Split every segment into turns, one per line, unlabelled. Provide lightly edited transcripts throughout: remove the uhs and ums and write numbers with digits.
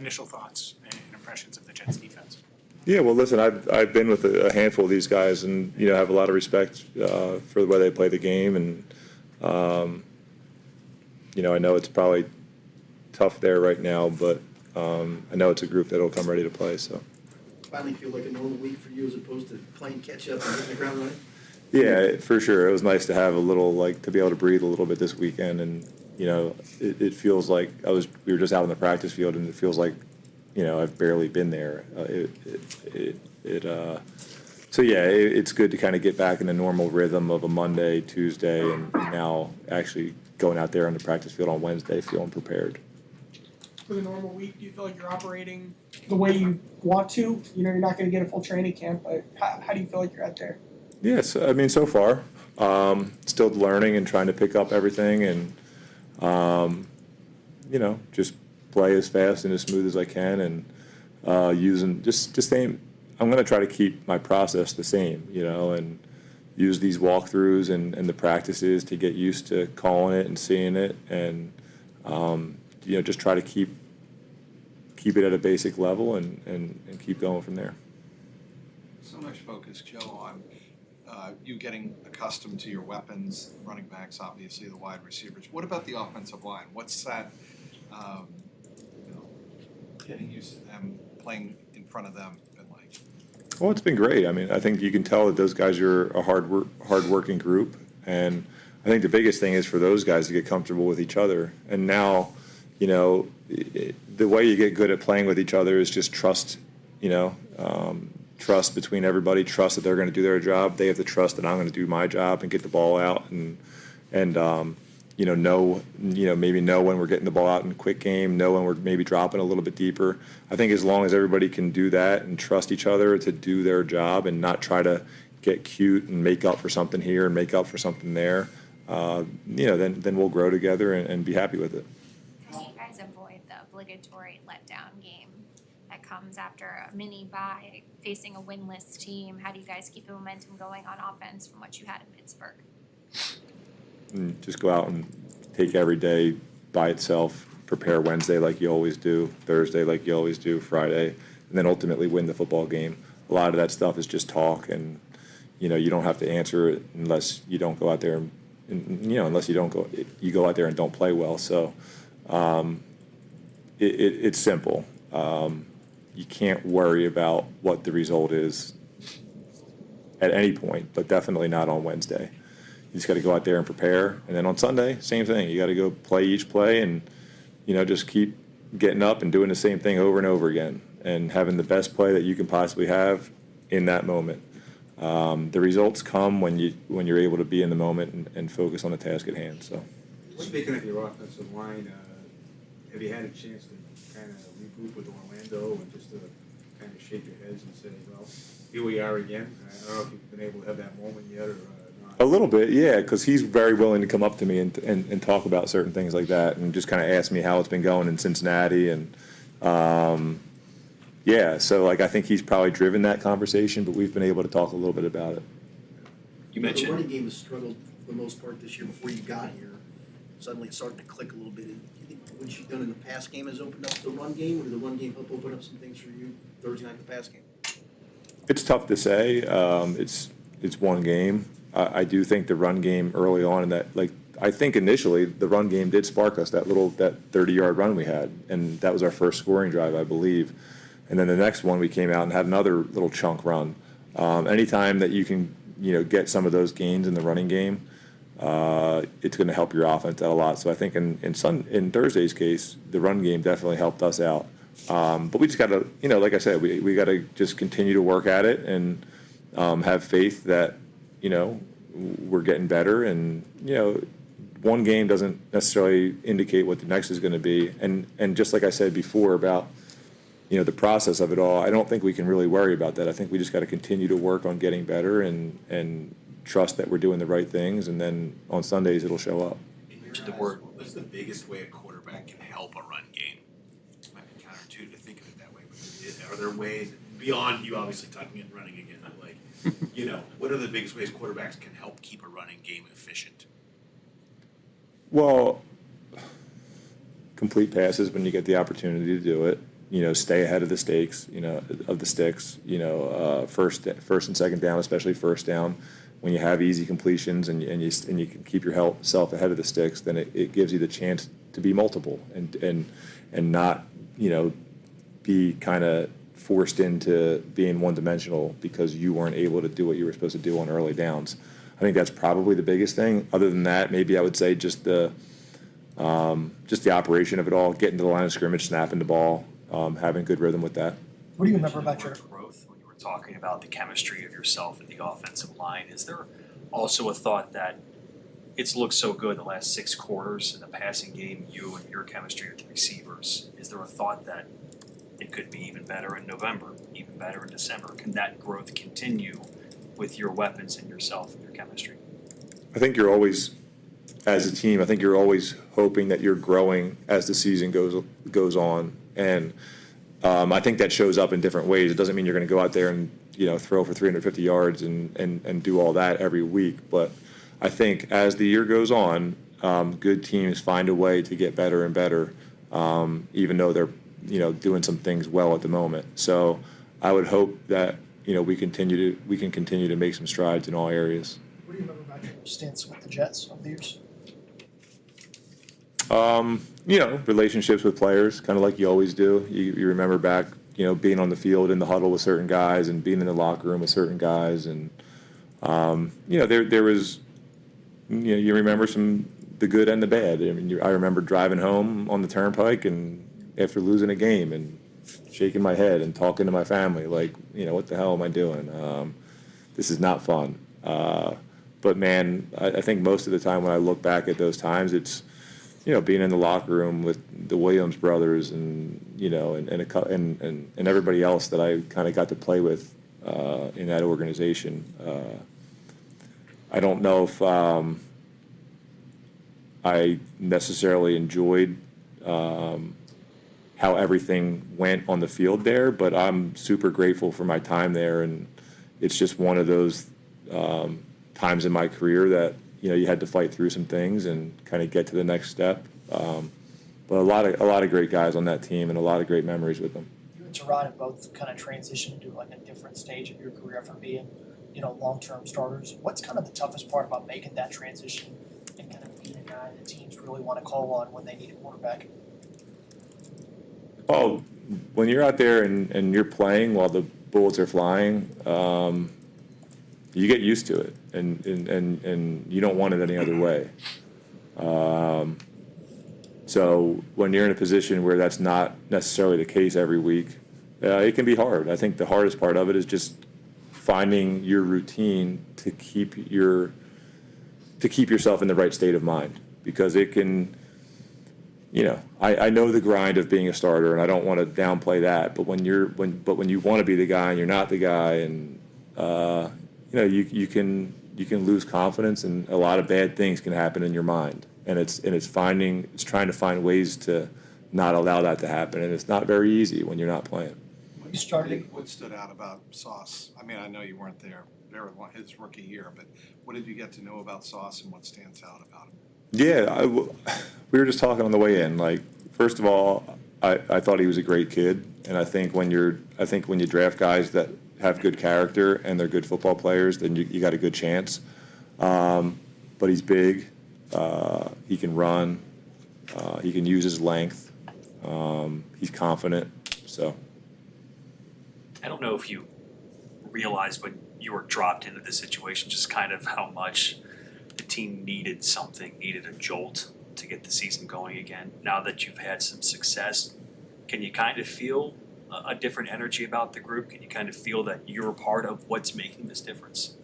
initial thoughts and impressions of the Jets defense.
Yeah, well, listen, I've been with a handful of these guys, and have a lot of respect for the way they play the game, and I know it's probably tough there right now, but I know it's a group that'll come ready to play. So
finally feel like a normal week for you as opposed to playing catch up and hitting the ground running.
Yeah, for sure. It was nice to have a little, to be able to breathe a little bit this weekend, and it feels like we were just out on the practice field, and it feels like I've barely been there. So yeah, it's good to kind of get back in the normal rhythm of a Monday, Tuesday, and now actually going out there on the practice field on Wednesday, feeling prepared.
For the normal week, do you feel like you're operating the way you want to? You're not going to get a full training camp, but how do you feel like you're out there?
Yes, I mean, so far, still learning and trying to pick up everything, and just play as fast and as smooth as I can, and using just same. I'm going to try to keep my process the same, and use these walkthroughs and the practices to get used to calling it and seeing it, and just try to keep it at a basic level and keep going from there.
So much focus, Joe, on you getting accustomed to your weapons, running backs, obviously the wide receivers. What about the offensive line? What's that, getting used to them, playing in front of them been like?
Well, it's been great. I mean, I think you can tell that those guys are a hard-working group, and I think the biggest thing is for those guys to get comfortable with each other. And now, the way you get good at playing with each other is just trust, trust between everybody, trust that they're going to do their job. They have to trust that I'm going to do my job and get the ball out, and maybe know when we're getting the ball out in a quick game, know when we're maybe dropping a little bit deeper. I think as long as everybody can do that and trust each other to do their job and not try to get cute and make up for something here and make up for something there, then we'll grow together and be happy with it.
How do you guys avoid the obligatory letdown game that comes after a mini bye, facing a winless team? How do you guys keep the momentum going on offense from what you had in Pittsburgh?
And just go out and take every day by itself, prepare Wednesday like you always do, Thursday like you always do, Friday, and then ultimately win the football game. A lot of that stuff is just talk, and you don't have to answer it unless you don't go out there and unless you go out there and don't play well. So it's simple. You can't worry about what the result is at any point, but definitely not on Wednesday. You just got to go out there and prepare, and then on Sunday, same thing. You got to go play each play, and just keep getting up and doing the same thing over and over again, and having the best play that you can possibly have in that moment. The results come when you're able to be in the moment and focus on the task at hand. So,
speaking of your offensive line, have you had a chance to kind of regroup with Orlando and just to kind of shake your heads and say, well, here we are again? I don't know if you've been able to have that moment yet or not.
A little bit, yeah, because he's very willing to come up to me and talk about certain things like that, and just kind of ask me how it's been going in Cincinnati, and so I think he's probably driven that conversation, but we've been able to talk a little bit about it.
You mentioned the running game has struggled for the most part this year before you got here. Suddenly it's starting to click a little bit. Do you think what you've done in the pass game has opened up the run game, or did the run game help open up some things for you Thursday night in the pass game?
It's tough to say. It's one game. I do think the run game early on, I think initially the run game did spark us, that 30-yard run we had, and that was our first scoring drive, I believe. And then the next one we came out and had another little chunk run. Anytime that you can, get some of those gains in the running game, it's going to help your offense out a lot. So I think in Thursday's case, the run game definitely helped us out. But we just got to, like I said, we got to just continue to work at it and have faith that, we're getting better. And, one game doesn't necessarily indicate what the next is going to be. And just like I said before about, the process of it all, I don't think we can really worry about that. I think we just got to continue to work on getting better and trust that we're doing the right things, and then on Sundays it'll show up.
You mentioned the word. What's the biggest way a quarterback can help a run game? It might be counterintuitive to think of it that way, but are there ways beyond you obviously talking and running again? What are the biggest ways quarterbacks can help keep a running game efficient?
Well, complete passes when you get the opportunity to do it. stay ahead of the stakes, of the sticks, first and second down, especially first down. When you have easy completions and you can keep yourself ahead of the sticks, then it gives you the chance to be multiple and not, be kind of forced into being one-dimensional because you weren't able to do what you were supposed to do on early downs. I think that's probably the biggest thing. Other than that, maybe I would say just the operation of it all, getting to the line of scrimmage, snapping the ball, having good rhythm with that.
What do you remember about your
growth when you were talking about the chemistry of yourself and the offensive line? Is there also a thought that it's looked so good the last 6 quarters in the passing game, you and your chemistry with the receivers? Is there a thought that it could be even better in November, even better in December? Can that growth continue with your weapons and yourself and your chemistry?
I think you're always, as a team, I think you're always hoping that you're growing as the season goes on, and I think that shows up in different ways. It doesn't mean you're going to go out there and throw for 350 yards and do all that every week, but I think as the year goes on, good teams find a way to get better and better, even though they're doing some things well at the moment. So I would hope that we can continue to make some strides in all areas.
What do you remember about your stints with the Jets over the years?
Relationships with players, kind of like you always do. You remember back, being on the field in the huddle with certain guys and being in the locker room with certain guys, and there was, you remember the good and the bad. I mean, I remember driving home on the turnpike and after losing a game and shaking my head and talking to my family like, what the hell am I doing? This is not fun. But man, I think most of the time when I look back at those times, it's being in the locker room with the Williams brothers and and everybody else that I kind of got to play with in that organization. I don't know if I necessarily enjoyed how everything went on the field there, but I'm super grateful for my time there, and it's just one of those times in my career that you had to fight through some things and kind of get to the next step. But a lot of great guys on that team and a lot of great memories with them.
You and Teron have both kind of transitioned to like a different stage of your career from being, long-term starters. What's kind of the toughest part about making that transition and kind of being a guy that teams really want to call on when they need a quarterback?
Oh, when you're out there and you're playing while the bullets are flying, you get used to it, and you don't want it any other way. So when you're in a position where that's not necessarily the case every week, it can be hard. I think the hardest part of it is just finding your routine to keep yourself in the right state of mind, because it can. I know the grind of being a starter, and I don't want to downplay that. But when you want to be the guy and you're not the guy, and you can lose confidence, and a lot of bad things can happen in your mind. And it's trying to find ways to not allow that to happen, and it's not very easy when you're not playing.
You started.
What stood out about Sauce? I mean, I know you weren't there his rookie year, but what did you get to know about Sauce, and what stands out about him?
Yeah, we were just talking on the way in. Like, first of all, I thought he was a great kid, and I think when you draft guys that have good character and they're good football players, then you got a good chance. But he's big. He can run. He can use his length. He's confident. So
I don't know if you realized when you were dropped into this situation just kind of how much the team needed a jolt to get the season going again. Now that you've had some success, can you kind of feel a different energy about the group? Can you kind of feel that you're a part of what's making this difference?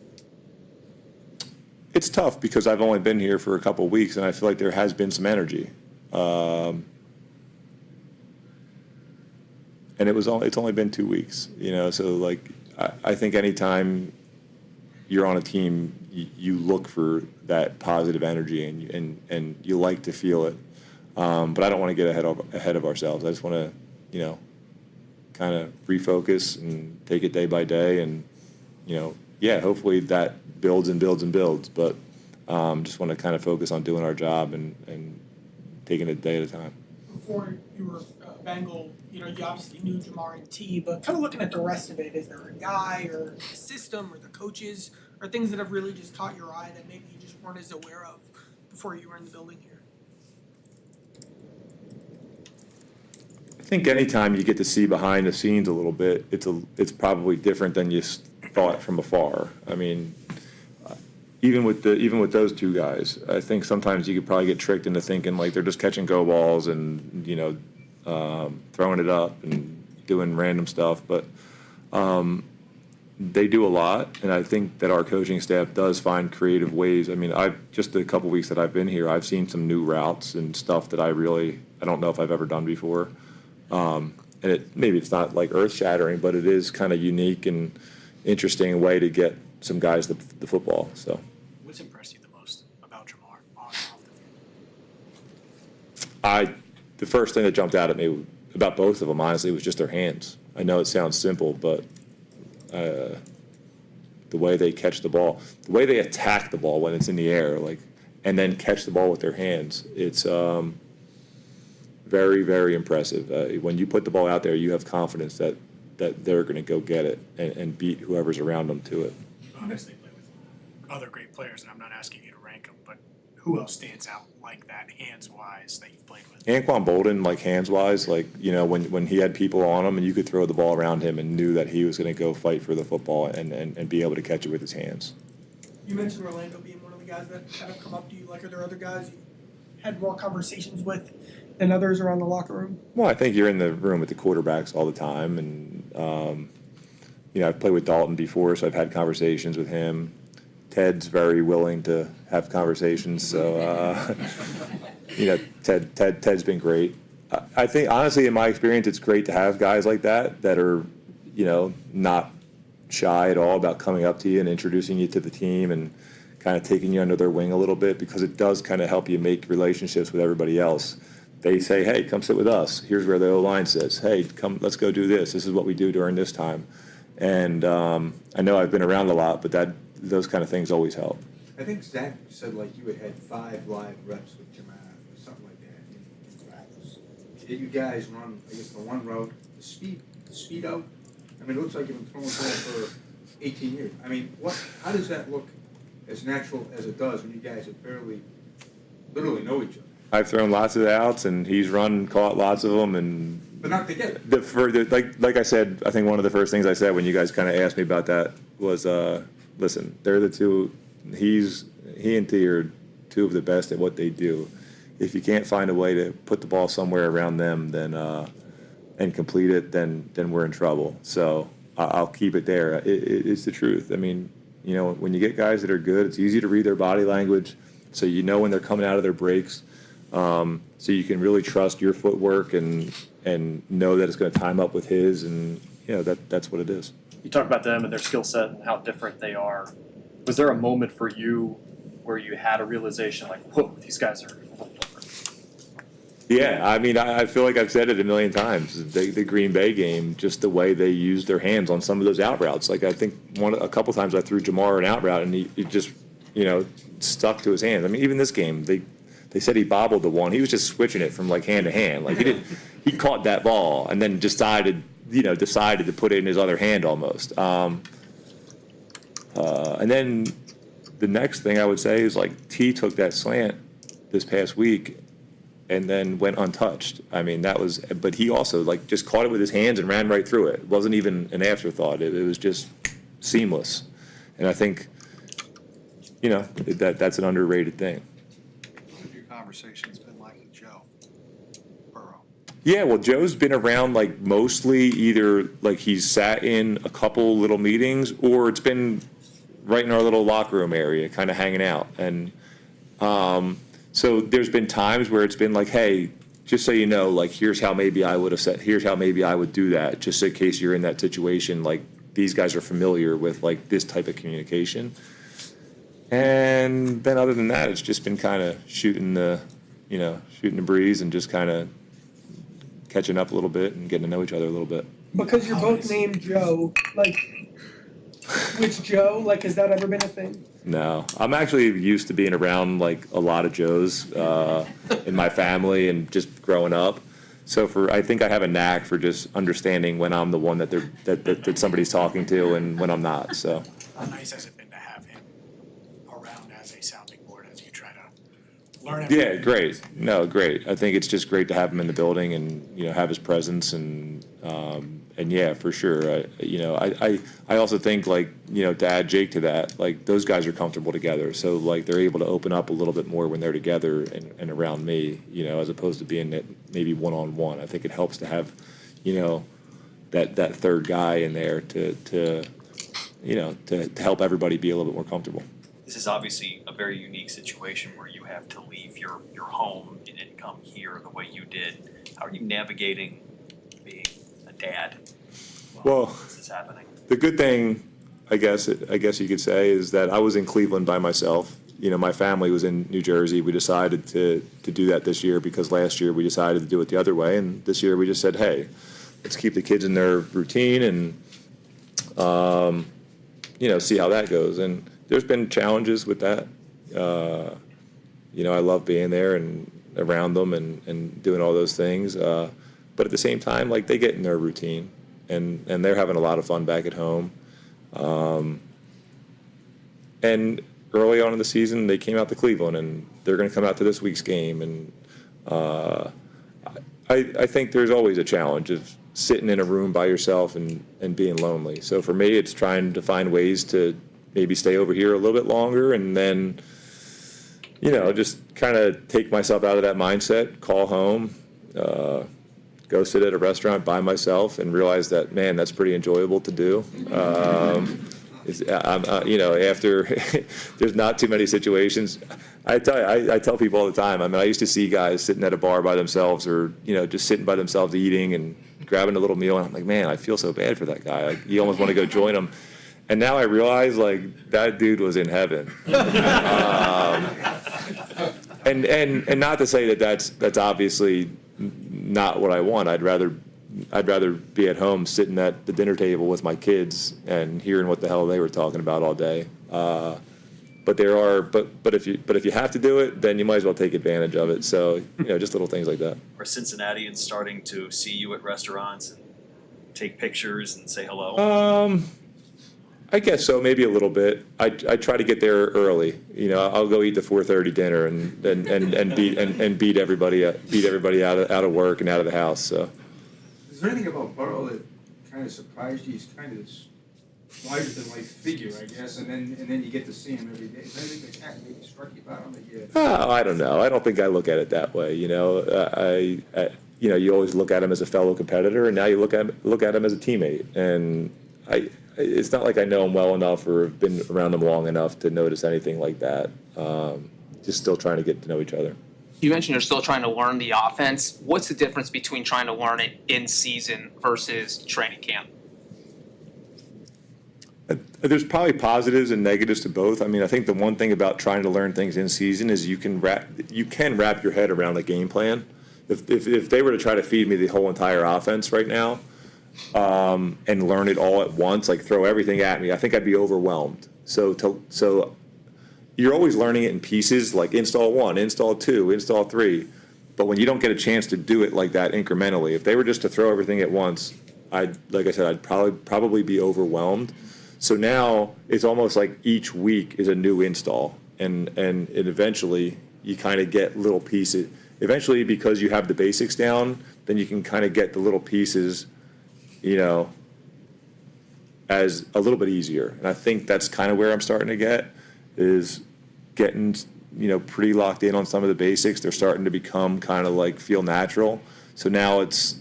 it's tough because I've only been here for a couple of weeks, and I feel like there has been some energy. And it's only been 2 weeks, so like I think anytime you're on a team, you look for that positive energy and you like to feel it. But I don't want to get ahead of ourselves. I just want to, kind of refocus and take it day by day, and hopefully that builds and builds and builds. But just want to kind of focus on doing our job and taking it a day at a time.
Before you were Bengal, you obviously knew Jamar and T, but kind of looking at the rest of it, is there a guy or a system or the coaches or things that have really just caught your eye that maybe you just weren't as aware of before you were in the building here?
I think anytime you get to see behind the scenes a little bit, it's probably different than you thought from afar. I mean, even with those two guys, I think sometimes you could probably get tricked into thinking like they're just catching go balls and throwing it up and doing random stuff, but they do a lot, and I think that our coaching staff does find creative ways. I mean, just a couple weeks that I've been here, I've seen some new routes and stuff that I don't know if I've ever done before. And maybe it's not like earth shattering, but it is kind of unique and interesting way to get some guys the football. So,
What's impressed you the most about Jamar on and off the field?
the first thing that jumped out at me about both of them, honestly, was just their hands. I know it sounds simple, but the way they catch the ball, the way they attack the ball when it's in the air, and then catch the ball with their hands, it's very, very impressive. When you put the ball out there, you have confidence that they're going to go get it and beat whoever's around them to it.
You obviously play with other great players, and I'm not asking you to rank them, but who else stands out like that, hands-wise, that you've played with?
Anquan Bolden, hands-wise, when he had people on him and you could throw the ball around him and knew that he was going to go fight for the football and be able to catch it with his hands.
You mentioned Orlando being one of the guys that kind of come up to you. Are there other guys you had more conversations with than others around the locker room?
Well, I think you're in the room with the quarterbacks all the time, and I've played with Dalton before, so I've had conversations with him. Ted's very willing to have conversations, so Ted's been great. I think honestly, in my experience, it's great to have guys like that are not shy at all about coming up to you and introducing you to the team and kind of taking you under their wing a little bit, because it does kind of help you make relationships with everybody else. They say, hey, come sit with us. Here's where the O-line sits. Hey, come, let's go do this. This is what we do during this time. And I know I've been around a lot, but those kind of things always help.
I think Zach said you had 5 live reps with Jamar or something like that in practice. Did you guys run, I guess, the one route, the speed out? I mean, it looks like you've been throwing the ball for 18 years. I mean, how does that look as natural as it does when you guys have literally know each other?
I've thrown lots of outs, and he's caught lots of them, and
but not together.
Like I said, I think one of the first things I said when you guys kind of asked me about that was, listen, they're the two. He and T are two of the best at what they do. If you can't find a way to put the ball somewhere around them, then and complete it, then we're in trouble. So I'll keep it there. It's the truth. I mean, when you get guys that are good, it's easy to read their body language, so you know when they're coming out of their breaks. So you can really trust your footwork and know that it's going to time up with his, and that's what it is.
You talk about them and their skill set and how different they are. Was there a moment for you where you had a realization whoa, these guys are a little different?
Yeah, I mean, I feel like I've said it a million times. The Green Bay game, just the way they used their hands on some of those out routes. I think a couple times I threw Jamar an out route and he just stuck to his hands. I mean, even this game, they said he bobbled the one. He was just switching it from hand to hand. He caught that ball and then decided to put it in his other hand almost. And then the next thing I would say is T took that slant this past week and then went untouched. I mean, but he also just caught it with his hands and ran right through it. It wasn't even an afterthought. It was just seamless. And I think, that's an underrated thing.
What have your conversations been like with Joe Burrow?
Yeah, well, Joe's been around mostly either he's sat in a couple little meetings, or it's been right in our little locker room area, kind of hanging out. And so there's been times where it's been hey, just so you know, here's how maybe I would have said, here's how maybe I would do that, just in case you're in that situation. These guys are familiar with this type of communication. And then other than that, it's just been kind of shooting the breeze and just kind of catching up a little bit and getting to know each other a little bit.
Because you're both named Joe, which Joe, has that ever been a thing?
No, I'm actually used to being around a lot of Joes in my family and just growing up. So I think I have a knack for just understanding when I'm the one that somebody's talking to and when I'm not, so.
How nice has it been to have him around as a sounding board as you try to learn everything?
Yeah, great. No, great. I think it's just great to have him in the building and, have his presence and yeah, for sure. I also think to add Jake to that, those guys are comfortable together. So they're able to open up a little bit more when they're together and around me, as opposed to being maybe one-on-one. I think it helps to have, that third guy in there to help everybody be a little bit more comfortable.
This is obviously a very unique situation where you have to leave your home and come here the way you did. How are you navigating being a dad
Well,
this is happening?
The good thing, I guess you could say, is that I was in Cleveland by myself. My family was in New Jersey. We decided to do that this year because last year we decided to do it the other way, and this year we just said, hey, let's keep the kids in their routine and see how that goes. And there's been challenges with that. I love being there and around them and doing all those things. But at the same time, they get in their routine and they're having a lot of fun back at home. And early on in the season, they came out to Cleveland and they're going to come out to this week's game. And I think there's always a challenge of sitting in a room by yourself and being lonely. So for me, it's trying to find ways to maybe stay over here a little bit longer and then, just kind of take myself out of that mindset, call home, go sit at a restaurant by myself and realize that, man, that's pretty enjoyable to do. After there's not too many situations. I tell people all the time, I used to see guys sitting at a bar by themselves or, just sitting by themselves eating and grabbing a little meal. And I'm like, man, I feel so bad for that guy. You almost want to go join him. And now I realize, that dude was in heaven. And not to say that's obviously not what I want. I'd rather be at home sitting at the dinner table with my kids and hearing what the hell they were talking about all day. But if you have to do it, then you might as well take advantage of it. So just little things like that.
Are Cincinnatians starting to see you at restaurants and take pictures and say hello?
I guess so, maybe a little bit. I try to get there early. I'll go eat the 4:30 dinner and beat everybody out of work and out of the house. So.
Is there anything about Burrow that kind of surprised you? He's kind of this larger than life figure, I guess, and then you get to see him every day. Is there anything that kind of maybe struck you about him that you?
I don't know. I don't think I look at it that way. You always look at him as a fellow competitor, and now you look at him as a teammate. And it's not like I know him well enough or have been around him long enough to notice anything like that. Just still trying to get to know each other.
You mentioned you're still trying to learn the offense. What's the difference between trying to learn it in season versus training camp?
There's probably positives and negatives to both. I think the one thing about trying to learn things in season is you can wrap your head around a game plan. If they were to try to feed me the whole entire offense right now and learn it all at once, throw everything at me, I think I'd be overwhelmed. So you're always learning it in pieces, like install 1, install 2, install 3. But when you don't get a chance to do it like that incrementally, if they were just to throw everything at once, I'd probably be overwhelmed. So now it's almost like each week is a new install, and eventually you kind of get little pieces. Eventually, because you have the basics down, then you can kind of get the little pieces, as a little bit easier. And I think that's kind of where I'm starting to get, is getting, pretty locked in on some of the basics. They're starting to become kind of feel natural. So now it's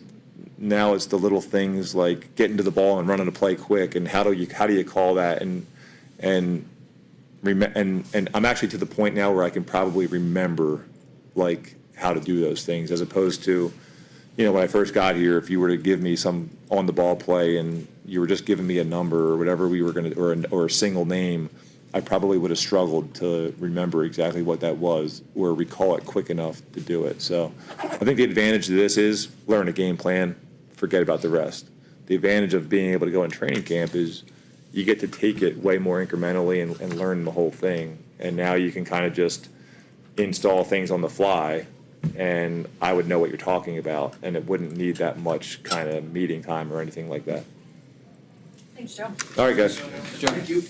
the little things like getting to the ball and running a play quick, and how do you call that, and I'm actually to the point now where I can probably remember how to do those things, as opposed to, when I first got here, if you were to give me some on the ball play and you were just giving me a number or whatever we were going to, or a single name, I probably would have struggled to remember exactly what that was or recall it quick enough to do it. So I think the advantage of this is learn a game plan, forget about the rest. The advantage of being able to go in training camp is you get to take it way more incrementally and learn the whole thing. And now you can kind of just install things on the fly and I would know what you're talking about, and it wouldn't need that much kind of meeting time or anything like that.
Thanks, Joe.
All right, guys.
Thank you.